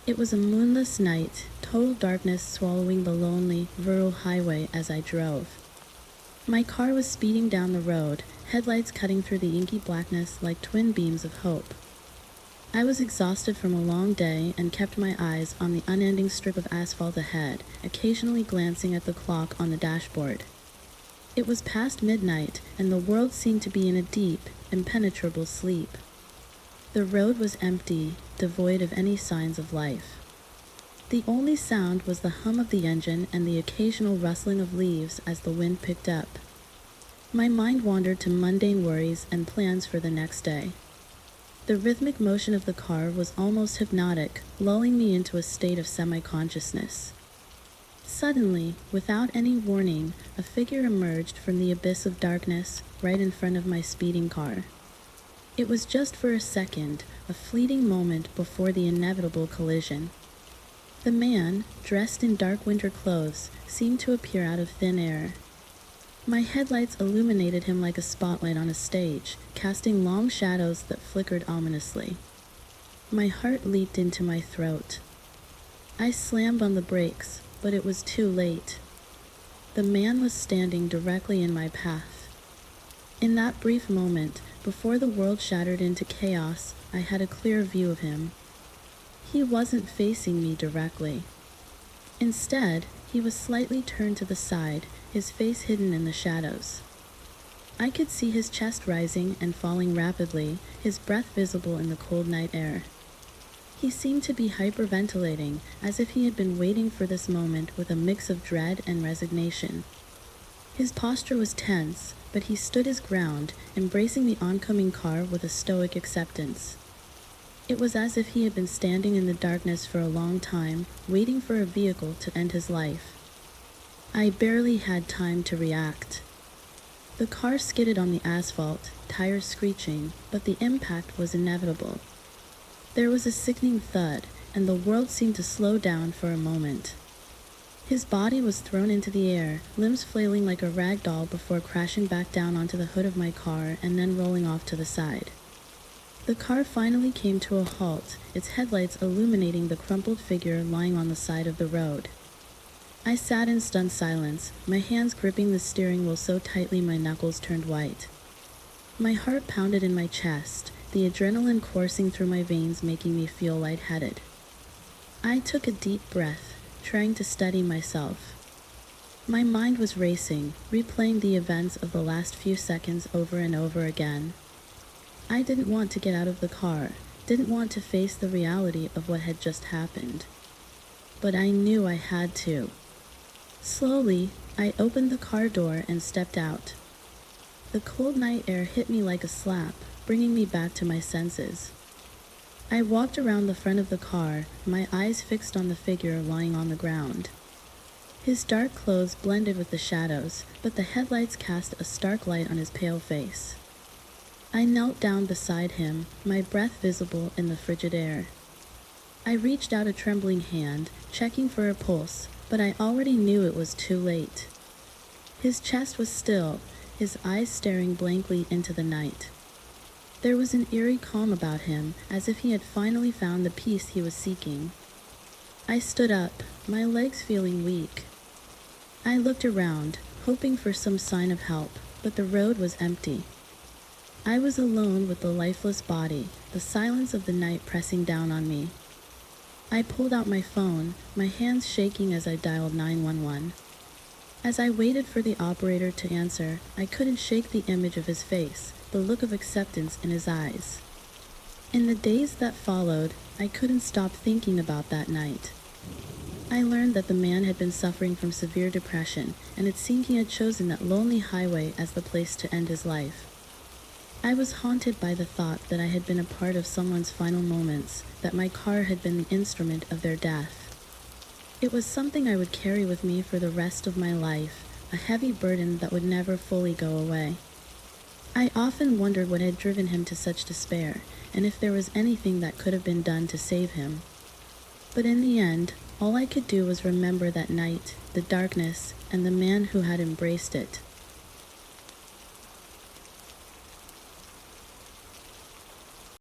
It was a moonless night, total darkness swallowing the lonely, rural highway as I drove. My car was speeding down the road, headlights cutting through the inky blackness like twin beams of hope. I was exhausted from a long day and kept my eyes on the unending strip of asphalt ahead, occasionally glancing at the clock on the dashboard. It was past midnight, and the world seemed to be in a deep, impenetrable sleep. The road was empty, devoid of any signs of life. The only sound was the hum of the engine and the occasional rustling of leaves as the wind picked up. My mind wandered to mundane worries and plans for the next day. The rhythmic motion of the car was almost hypnotic, lulling me into a state of semi-consciousness. Suddenly, without any warning, a figure emerged from the abyss of darkness right in front of my speeding car. It was just for a second, a fleeting moment before the inevitable collision. The man, dressed in dark winter clothes, seemed to appear out of thin air. My headlights illuminated him like a spotlight on a stage, casting long shadows that flickered ominously. My heart leaped into my throat. I slammed on the brakes, but it was too late. The man was standing directly in my path. In that brief moment, before the world shattered into chaos, I had a clear view of him. He wasn't facing me directly. Instead, he was slightly turned to the side, his face hidden in the shadows. I could see his chest rising and falling rapidly, his breath visible in the cold night air. He seemed to be hyperventilating, as if he had been waiting for this moment with a mix of dread and resignation. His posture was tense, but he stood his ground, embracing the oncoming car with a stoic acceptance. It was as if he had been standing in the darkness for a long time, waiting for a vehicle to end his life. I barely had time to react. The car skidded on the asphalt, tires screeching, but the impact was inevitable. There was a sickening thud, and the world seemed to slow down for a moment. His body was thrown into the air, limbs flailing like a rag doll before crashing back down onto the hood of my car and then rolling off to the side. The car finally came to a halt, its headlights illuminating the crumpled figure lying on the side of the road. I sat in stunned silence, my hands gripping the steering wheel so tightly my knuckles turned white. My heart pounded in my chest, the adrenaline coursing through my veins making me feel lightheaded. I took a deep breath, trying to steady myself. My mind was racing, replaying the events of the last few seconds over and over again. I didn't want to get out of the car, didn't want to face the reality of what had just happened. But I knew I had to. Slowly, I opened the car door and stepped out. The cold night air hit me like a slap, bringing me back to my senses. I walked around the front of the car, my eyes fixed on the figure lying on the ground. His dark clothes blended with the shadows, but the headlights cast a stark light on his pale face. I knelt down beside him, my breath visible in the frigid air. I reached out a trembling hand, checking for a pulse, but I already knew it was too late. His chest was still, his eyes staring blankly into the night. There was an eerie calm about him, as if he had finally found the peace he was seeking. I stood up, my legs feeling weak. I looked around, hoping for some sign of help, but the road was empty. I was alone with the lifeless body, the silence of the night pressing down on me. I pulled out my phone, my hands shaking as I dialed 911. As I waited for the operator to answer, I couldn't shake the image of his face, the look of acceptance in his eyes. In the days that followed, I couldn't stop thinking about that night. I learned that the man had been suffering from severe depression, and it seemed he had chosen that lonely highway as the place to end his life. I was haunted by the thought that I had been a part of someone's final moments, that my car had been the instrument of their death. It was something I would carry with me for the rest of my life, a heavy burden that would never fully go away. I often wondered what had driven him to such despair, and if there was anything that could have been done to save him. But in the end, all I could do was remember that night, the darkness, and the man who had embraced it.